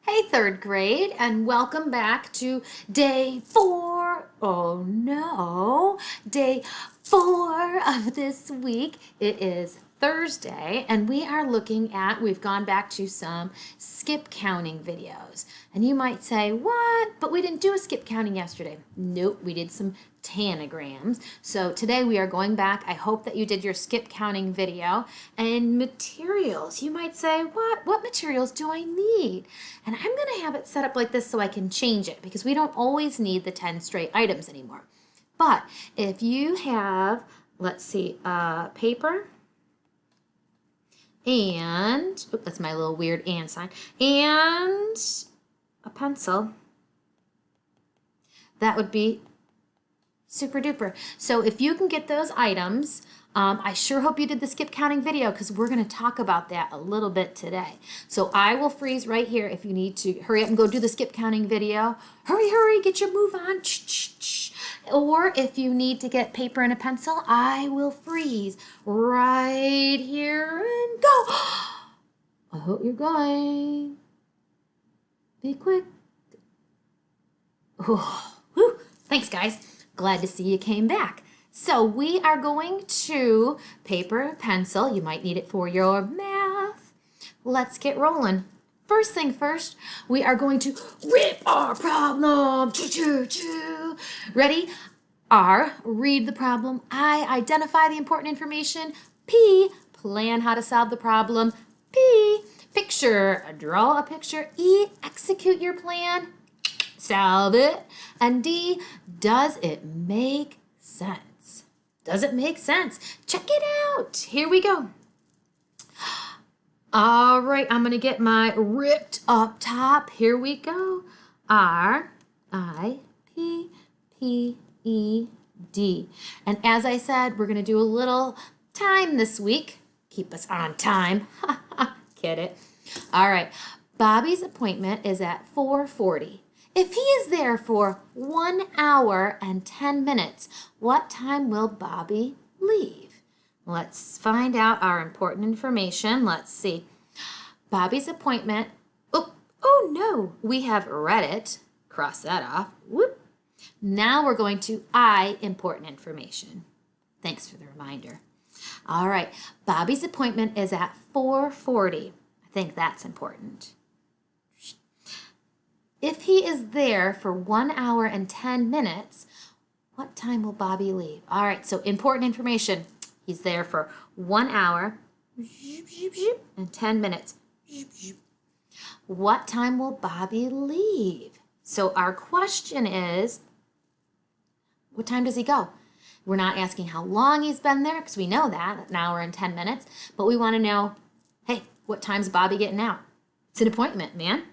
Hey, third grade, and welcome back to day 4. Oh no, day 4 of this week. It is Thursday, and we've gone back to some skip counting videos. And you might say, what? But we didn't do a skip counting yesterday. Nope, we did some tanagrams. So today we are going back. I hope that you did your skip counting video. And materials, you might say, what materials do I need? And I'm going to have it set up like this so I can change it because we don't always need the 10 straight items anymore. But if you have, let's see, paper and, that's my little weird and sign, and a pencil, that would be super duper. So if you can get those items, I sure hope you did the skip counting video because we're going to talk about that a little bit today. So I will freeze right here if you need to hurry up and go do the skip counting video. Hurry, hurry, get your move on. Or if you need to get paper and a pencil, I will freeze right here and go. I hope you're going. Be quick. Oh, whew. Thanks, guys. Glad to see you came back. So we are going to paper, pencil. You might need it for your math. Let's get rolling. First thing first, we are going to rip our problem. Ready? R, read the problem. I, identify the important information. P, plan how to solve the problem. P, picture, draw a picture. E, execute your plan. Solve it. And D, does it make sense? Does it make sense? Check it out. Here we go. All right, I'm going to get my ripped up top. Here we go. R, I, P, P, E, D. And as I said, we're going to do a little time this week. Keep us on time. Get it? All right. Bobby's appointment is at 4:40. If he is there for 1 hour and 10 minutes, what time will Bobby leave? Let's find out our important information. Let's see. Bobby's appointment. Oh no, we have read it. Cross that off. Whoop. Now we're going to I, important information. Thanks for the reminder. All right, Bobby's appointment is at 4:40. I think that's important. If he is there for 1 hour and 10 minutes, what time will Bobby leave? All right, so important information. He's there for 1 hour and 10 minutes. What time will Bobby leave? So our question is, what time does he go? We're not asking how long he's been there because we know that, 1 hour and 10 minutes. But we want to know, hey, what time's Bobby getting out? It's an appointment, man.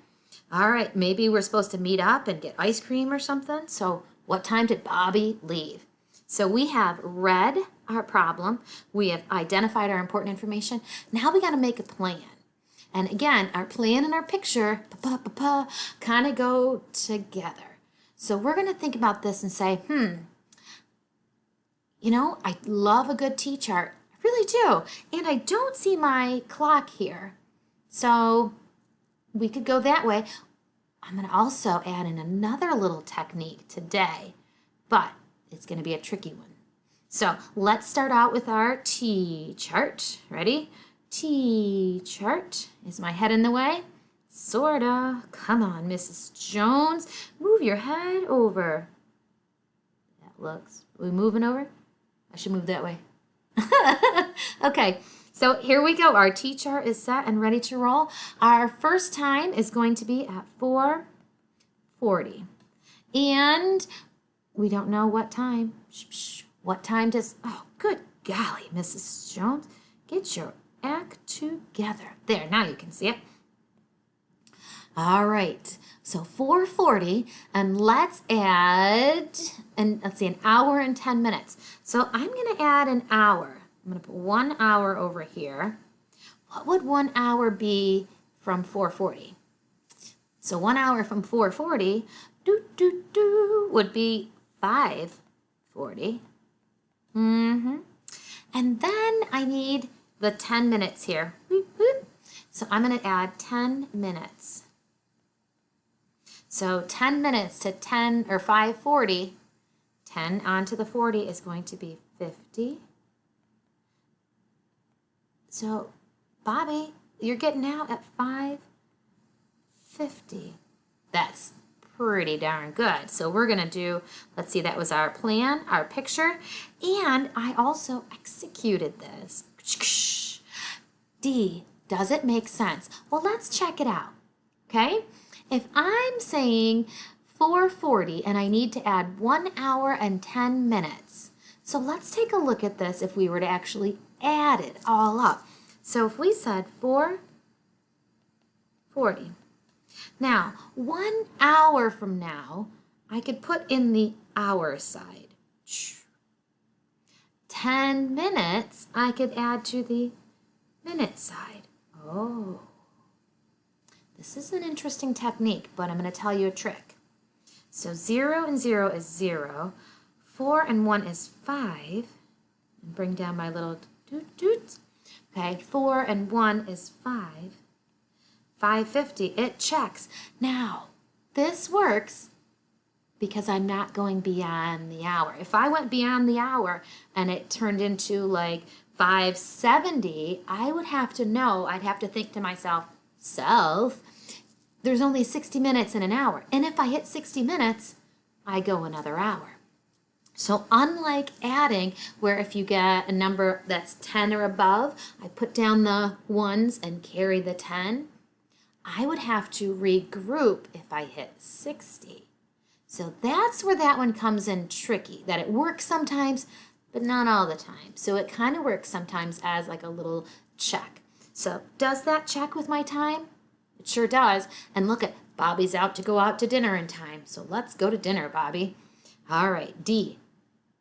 All right, maybe we're supposed to meet up and get ice cream or something. So what time did Bobby leave? So we have read our problem. We have identified our important information. Now we got to make a plan. And again, our plan and our picture kind of go together. So we're going to think about this and say, I love a good T-chart. I really do. And I don't see my clock here. So we could go that way. I'm going to also add in another little technique today, but it's going to be a tricky one. So let's start out with our T-chart. Ready? T-chart. Is my head in the way? Sorta. Come on, Mrs. Jones. Move your head over. That looks. Are we moving over? I should move that way. Okay. So here we go. Our T-chart is set and ready to roll. Our first time is going to be at 4:40. And we don't know what time. What time does... Oh, good golly, Mrs. Jones. Get your act together. There, now you can see it. All right. So 4:40, and let's add, and let's see, 1 hour and 10 minutes. So I'm going to add an hour. I'm going to put 1 hour over here. What would 1 hour be from 4:40? So 1 hour from 4:40 would be 5:40. And then I need the 10 minutes here. So I'm going to add 10 minutes. So 10 minutes to 10 or 5:40, 10 onto the 40 is going to be 50. So, Bobby, you're getting out at 5:50. That's pretty darn good. So we're going to do, let's see, that was our plan, our picture, and I also executed this. D, does it make sense? Well, let's check it out, okay? If I'm saying 4:40 and I need to add 1 hour and 10 minutes, so let's take a look at this if we were to actually add it all up. So if we said 4:40, now 1 hour from now, I could put in the hour side. 10 minutes, I could add to the minute side. Oh. This is an interesting technique, but I'm going to tell you a trick. So 0 and 0 is 0. 4 and 1 is 5. And bring down my little doot. Okay, 4 and 1 is 5. 5:50, it checks. Now, this works because I'm not going beyond the hour. If I went beyond the hour and it turned into like 5:70, I would have to know, I'd have to think to myself, there's only 60 minutes in an hour. And if I hit 60 minutes, I go another hour. So unlike adding, where if you get a number that's 10 or above, I put down the ones and carry the 10, I would have to regroup if I hit 60. So that's where that one comes in tricky, that it works sometimes, but not all the time. So it kind of works sometimes as like a little check. So does that check with my time? It sure does. And look at Bobby's out to go out to dinner in time. So let's go to dinner, Bobby. All right, D.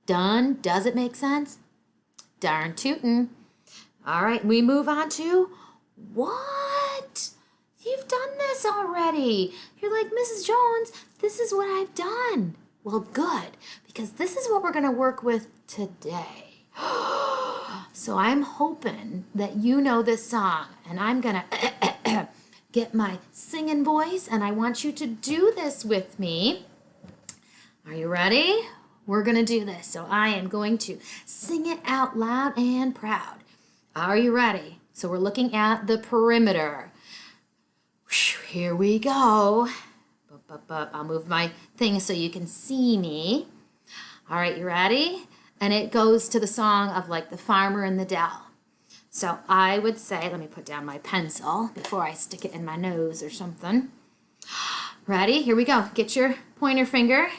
Done. Does it make sense? Darn tootin'. All right, we move on to what? You've done this already. You're like, Mrs. Jones, this is what I've done. Well, good, because this is what we're going to work with today. So I'm hoping that you know this song, and I'm going to get my singing voice, and I want you to do this with me. Are you ready? We're going to do this. So I am going to sing it out loud and proud. Are you ready? So we're looking at the perimeter. Here we go. I'll move my thing so you can see me. All right, you ready? And it goes to the song of like the farmer in the dell. So I would say, let me put down my pencil before I stick it in my nose or something. Ready? Here we go. Get your pointer finger.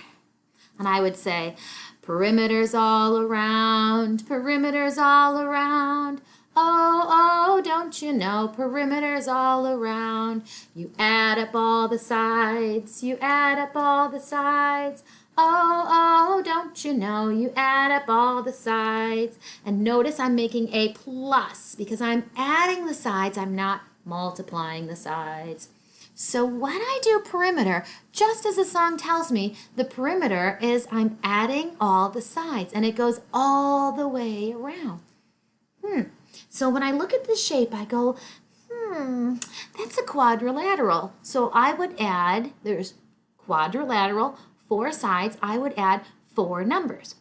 And I would say, perimeters all around, perimeters all around. Oh, don't you know, perimeters all around. You add up all the sides, you add up all the sides. Oh, don't you know, you add up all the sides. And notice I'm making a plus because I'm adding the sides, I'm not multiplying the sides. So when I do perimeter, just as the song tells me, the perimeter is I'm adding all the sides, and it goes all the way around. So when I look at the shape, I go, that's a quadrilateral. So I would add, there's quadrilateral, 4 sides, I would add 4 numbers.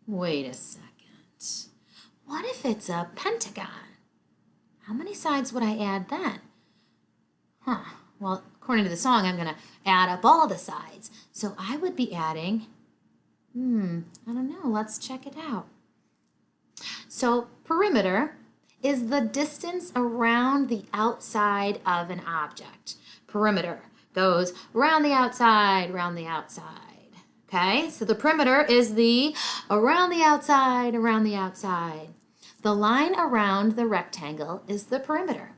Wait a second. What if it's a pentagon? How many sides would I add then? Well, according to the song, I'm going to add up all the sides. So I would be adding, I don't know. Let's check it out. So perimeter is the distance around the outside of an object. Perimeter goes around the outside, around the outside. Okay, so the perimeter is the around the outside, around the outside. The line around the rectangle is the perimeter.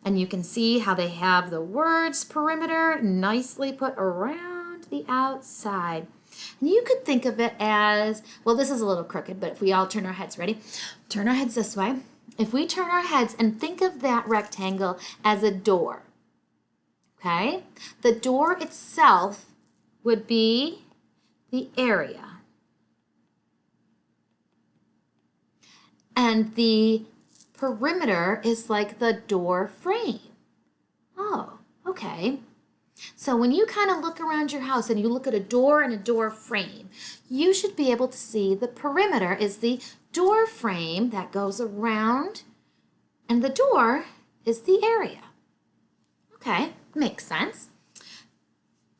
And you can see how they have the words perimeter nicely put around the outside. And you could think of it as, well, this is a little crooked, but if we all turn our heads, ready? Turn our heads this way. If we turn our heads and think of that rectangle as a door, okay? The door itself would be the area. And the perimeter is like the door frame. Oh, okay. So when you kind of look around your house and you look at a door and a door frame, you should be able to see the perimeter is the door frame that goes around, and the door is the area. Okay, makes sense.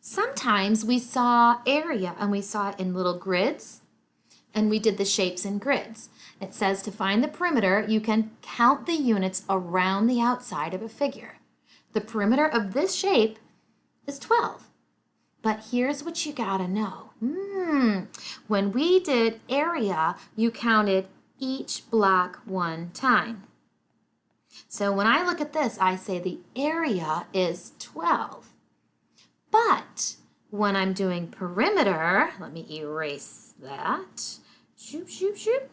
Sometimes we saw area and we saw it in little grids, and we did the shapes in grids. It says to find the perimeter, you can count the units around the outside of a figure. The perimeter of this shape is 12. But here's what you gotta know. When we did area, you counted each block one time. So when I look at this, I say the area is 12. But when I'm doing perimeter, let me erase that. Shoop, shoop, shoop.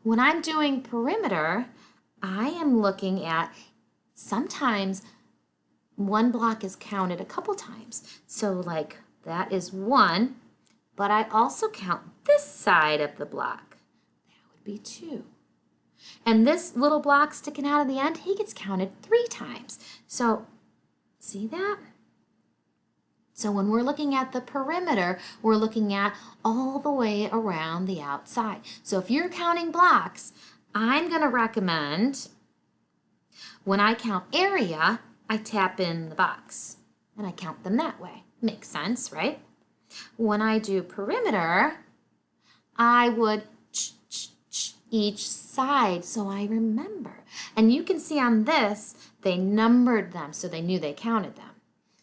When I'm doing perimeter, I am looking at sometimes one block is counted a couple times. So like that is 1, but I also count this side of the block. That would be 2. And this little block sticking out of the end, he gets counted 3 times. So see that? So when we're looking at the perimeter, we're looking at all the way around the outside. So if you're counting blocks, I'm going to recommend when I count area, I tap in the box and I count them that way. Makes sense, right? When I do perimeter, I would each side so I remember. And you can see on this, they numbered them so they knew they counted them.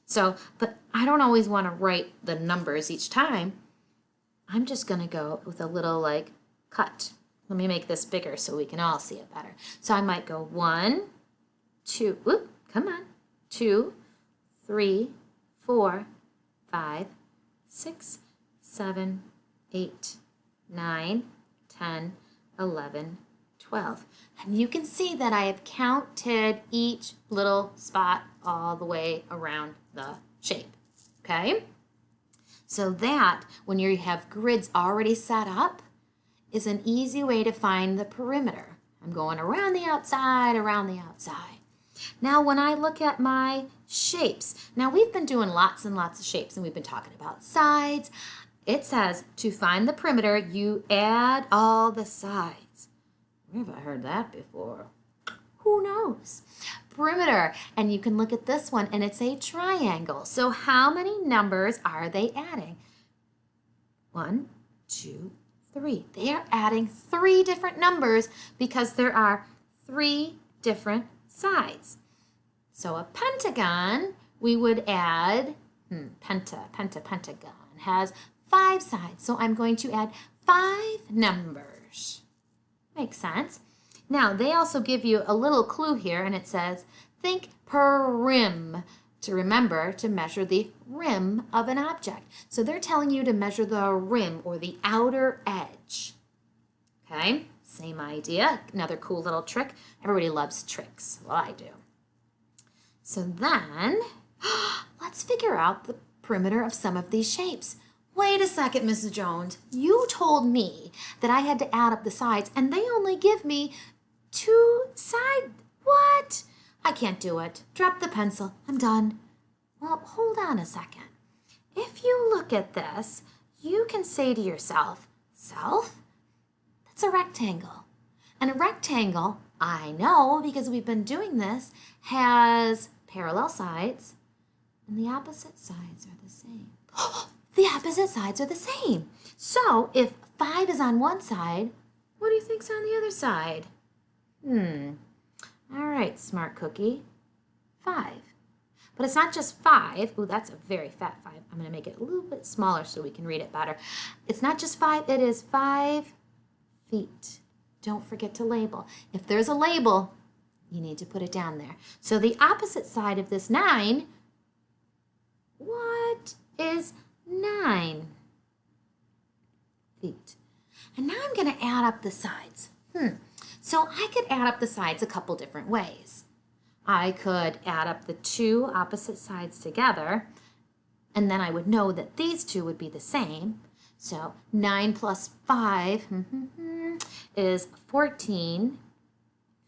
So, but I don't always want to write the numbers each time. I'm just going to go with a little like cut. Let me make this bigger so we can all see it better. So I might go 1, 2, whoop, come on, 2, 3, 4, 5, 6, 7, 8, 9, 10, 11, 12. And you can see that I have counted each little spot all the way around the shape, okay? So that, when you have grids already set up, is an easy way to find the perimeter. I'm going around the outside, around the outside. Now, when I look at my shapes, now we've been doing lots and lots of shapes, and we've been talking about sides. It says to find the perimeter, you add all the sides. Where have I heard that before? Who knows? Perimeter, and you can look at this one, and it's a triangle. So how many numbers are they adding? 1, 2, 3. They are adding 3 different numbers because there are 3 different sides. So a pentagon, we would add, pentagon has 5 sides. So I'm going to add 5 numbers. Makes sense. Now, they also give you a little clue here, and it says, think perim, to remember to measure the rim of an object. So they're telling you to measure the rim or the outer edge. Okay, same idea. Another cool little trick. Everybody loves tricks. Well, I do. So then, let's figure out the perimeter of some of these shapes. Wait a second, Mrs. Jones. You told me that I had to add up the sides, and they only give me 2 sides. What? I can't do it. Drop the pencil. I'm done. Well, hold on a second. If you look at this, you can say to yourself, self, that's a rectangle. And a rectangle, I know because we've been doing this, has parallel sides, and the opposite sides are the same. The opposite sides are the same. So if 5 is on one side, what do you think's on the other side? All right, smart cookie. 5. But it's not just 5. Ooh, that's a very fat 5. I'm going to make it a little bit smaller so we can read it better. It's not just 5. It is 5 feet. Don't forget to label. If there's a label, you need to put it down there. So the opposite side of this 9, what is 9 feet? And now I'm going to add up the sides. So I could add up the sides a couple different ways. I could add up the 2 opposite sides together, and then I would know that these 2 would be the same. So 9 plus 5 is 14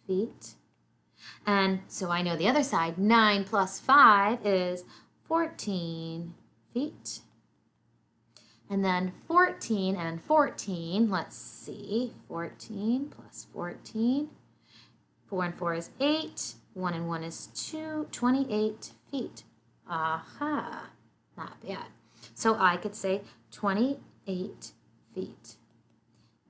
feet. And so I know the other side, 9 plus 5 is 14 feet. And then 14 and 14, let's see, 14 plus 14. 4 and 4 is 8. 1 and 1 is 2, 28 feet. Aha, not bad. So I could say 28 feet.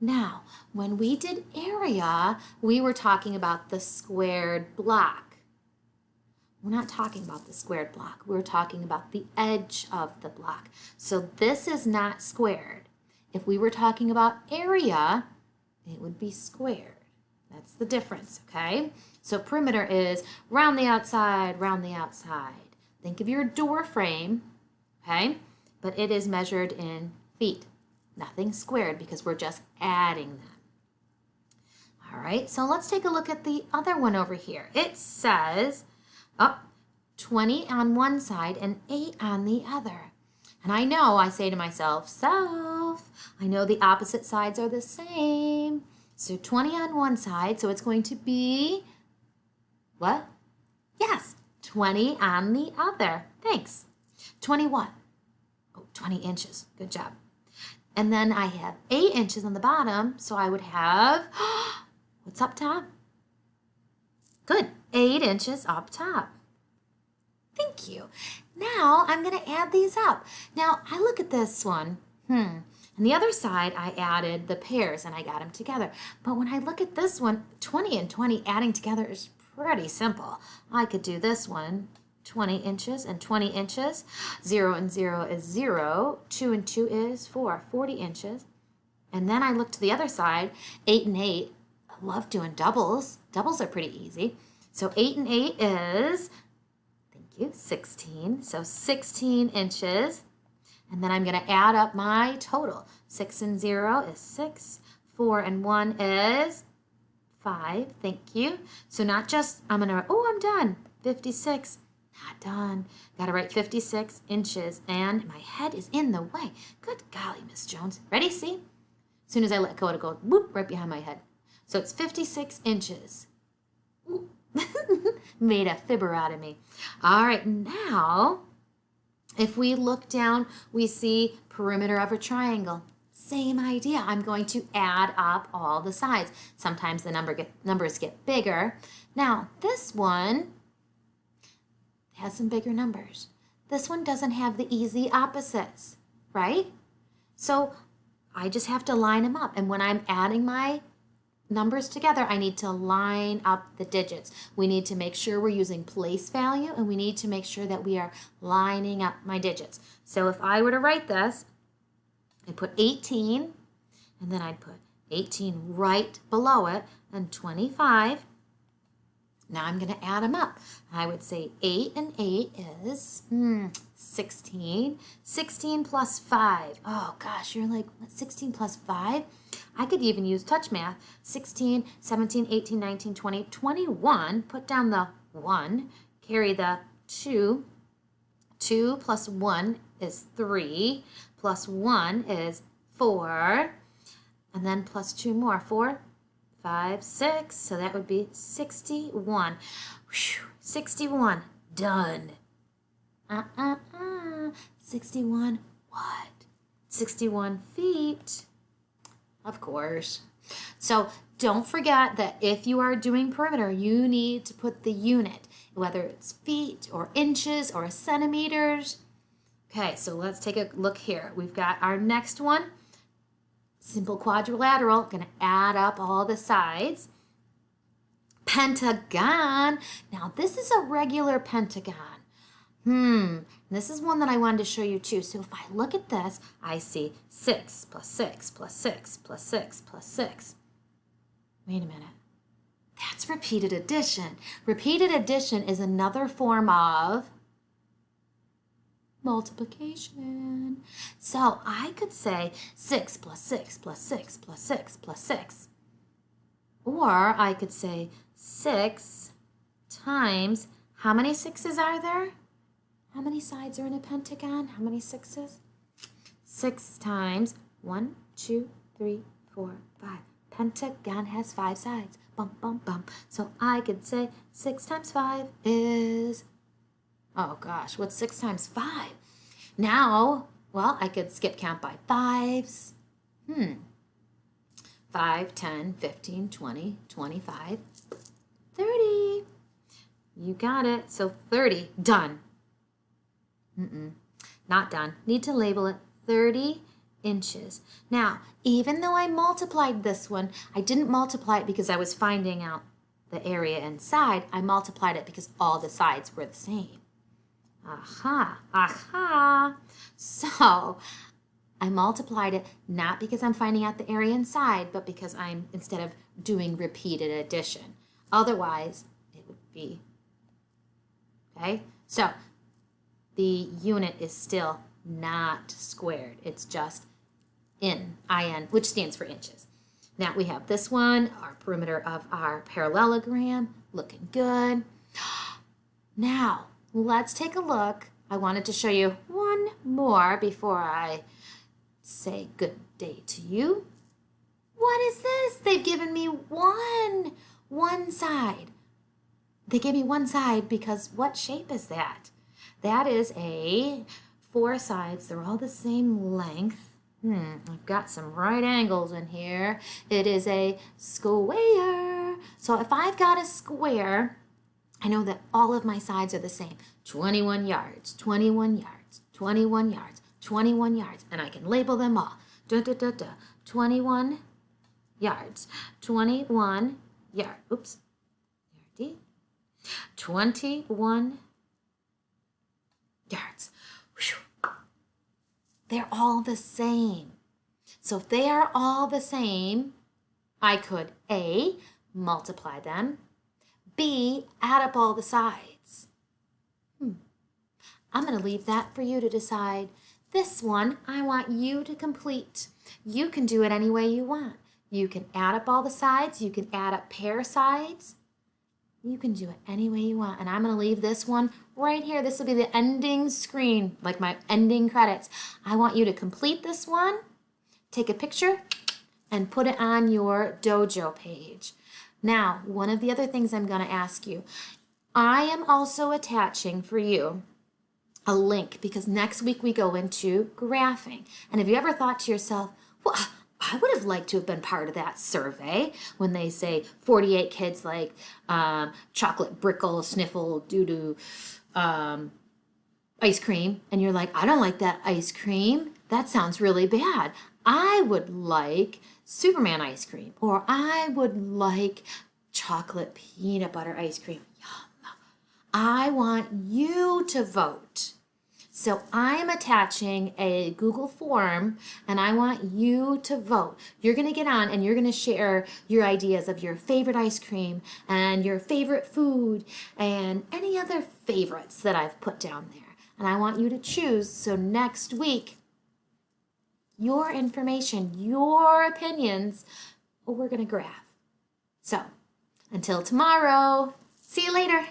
Now, when we did area, we were talking about the squared block. We're not talking about the squared block. We're talking about the edge of the block. So this is not squared. If we were talking about area, it would be squared. That's the difference, okay? So perimeter is round the outside, round the outside. Think of your door frame, okay? But it is measured in feet. Nothing squared because we're just adding them. All right, so let's take a look at the other one over here. It says 20 on one side and 8 on the other. And I say to myself, I know the opposite sides are the same. So 20 on one side, so it's going to be, what? Yes, 20 on the other. Thanks. 21. Oh, 20 inches. Good job. And then I have 8 inches on the bottom, so I would have, what's up top? Good, 8 inches up top. Thank you. Now I'm going to add these up. Now I look at this one. On the other side, I added the pairs and I got them together. But when I look at this one, 20 and 20 adding together is pretty simple. I could do this one, 20 inches and 20 inches. 0 and 0 is 0. 2 and 2 is 4, 40 inches. And then I look to the other side, 8 and 8. I love doing doubles. Doubles are pretty easy. So 8 and 8 is, 16. So 16 inches. And then I'm going to add up my total. 6 and 0 is 6. 4 and 1 is 5. Thank you. So not just, I'm done. 56. Not done. Got to write 56 inches. And my head is in the way. Good golly, Miss Jones. Ready? See? As soon as I let go, it'll go whoop right behind my head. So it's 56 inches. Made a fibber out of me. All right, now, if we look down, we see perimeter of a triangle. Same idea. I'm going to add up all the sides. Sometimes the numbers get bigger. Now, this one has some bigger numbers. This one doesn't have the easy opposites, right? So I just have to line them up. And when I'm adding my numbers together, I need to line up the digits. We need to make sure we're using place value, and we need to make sure that we are lining up my digits. So if I were to write this, I'd put 18, and then I'd put 18 right below it, and 25. Now I'm going to add them up. I would say 8 and 8 is 16. 16 plus 5. Oh gosh, you're like, what, 16 plus 5? I could even use touch math. 16, 17, 18, 19, 20, 21. Put down the 1. Carry the 2. 2 plus 1 is 3. Plus 1 is 4. And then plus 2 more. 4, 5, 6. So that would be 61. Whew, 61. Done. 61 what? 61 feet. Of course. So don't forget that if you are doing perimeter, you need to put the unit, whether it's feet or inches or centimeters. Okay, so let's take a look here. We've got our next one. Simple quadrilateral. Going to add up all the sides. Pentagon. Now this is a regular pentagon. This is one that I wanted to show you too. So if I look at this, I see 6 plus 6 plus 6 plus 6 plus 6. Wait a minute. That's repeated addition. Repeated addition is another form of multiplication. So I could say 6 plus 6 plus 6 plus 6 plus 6. Or I could say 6 times, how many 6s are there? How many sides are in a pentagon? How many 6s? 6 times 1, 2, 3, 4, 5. Pentagon has 5 sides. Bum, bum, bum. So I could say 6 times 5 is, Oh gosh, what's 6 times 5? Now, well, I could skip count by 5s. 5, 10, 15, 20, 25, 30. You got it. So 30, done. Not done. Need to label it 30 inches. Now, even though I multiplied this one, I didn't multiply it because I was finding out the area inside. I multiplied it because all the sides were the same. Aha, aha. So I multiplied it not because I'm finding out the area inside, but because I'm, instead of doing repeated addition. Otherwise, it would be, okay? So the unit is still not squared. It's just in, which stands for inches. Now we have this one, our perimeter of our parallelogram, looking good. Now, let's take a look. I wanted to show you one more before I say good day to you. What is this? They've given me one side. They gave me one side because what shape is that? That is a 4 sides. They're all the same length. I've got some right angles in here. It is a square. So if I've got a square, I know that all of my sides are the same. 21 yards, 21 yards, 21 yards, 21 yards. And I can label them all. 21 yards, 21 yards. Oops. 21 yards. Whew. They're all the same. So if they are all the same, I could A, multiply them, B, add up all the sides. I'm going to leave that for you to decide. This one, I want you to complete. You can do it any way you want. You can add up all the sides. You can add up pair sides. You can do it any way you want. And I'm going to leave this one right here. This will be the ending screen, like my ending credits. I want you to complete this one, take a picture, and put it on your dojo page. Now, one of the other things I'm going to ask you, I am also attaching for you a link because next week we go into graphing. And have you ever thought to yourself, well, I would have liked to have been part of that survey when they say 48 kids like chocolate brickle, sniffle, doo-doo, ice cream. And you're like, I don't like that ice cream. That sounds really bad. I would like Superman ice cream, or I would like chocolate peanut butter ice cream. Yum. I want you to vote. So I'm attaching a Google form and I want you to vote. You're going to get on and you're going to share your ideas of your favorite ice cream and your favorite food and any other favorites that I've put down there. And I want you to choose. So next week, your information, your opinions, we're going to graph. So until tomorrow, see you later.